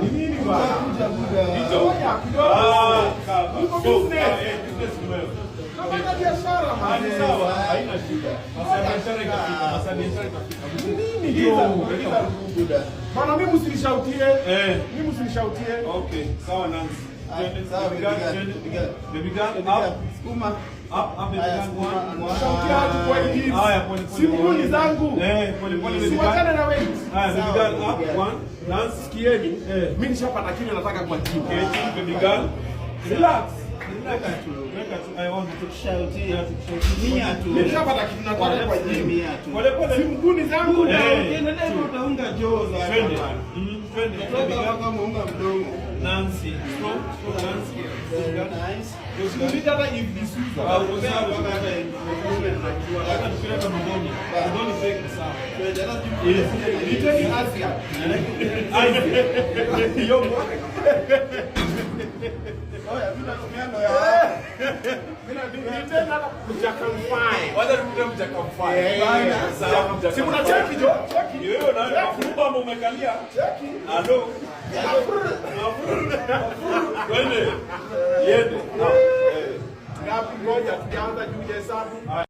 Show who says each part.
Speaker 1: Ni nini bwana? Kama biashara mali sawa, haina shida. Biashara ikafika, biashara ikafika. Nini hiyo? Bana mimi msinishautie. Mimi msinishautie. Okay, sawa Nancy. Sawa, baby girl, up, skuma. Up, baby girl. Shautia kwa hivi. Haya, pole pole. Simu zangu. Pole pole baby girl. Siwachane na wewe. Haya, baby girl, up, one. Nancy, sikieni. Mimi nishapata kile nataka kwa timu. Baby girl. Relax. I want to shout here to nishapata kitu nataka kwa timu. Pole pole. Simu zangu. Ukiendelea hivyo utaunga joza. Twende. Kama muunga mdomo. Nancy, stop Nancy. Nice. Usiita hata if this is about sawa kama hata tukile kama mdomo. Mdomo fake sawa. Niteni Asia. Yo. Oya, tunakumiana ya. Nitena kujakamfai. Wada mjakamfai. Sawa. Si kuna cheki jo? Cheki. Wewe na kufuba umekalia. Cheki. Alo. Twende. Yende. Ngapi ngoja tukianza juu ya hesabu.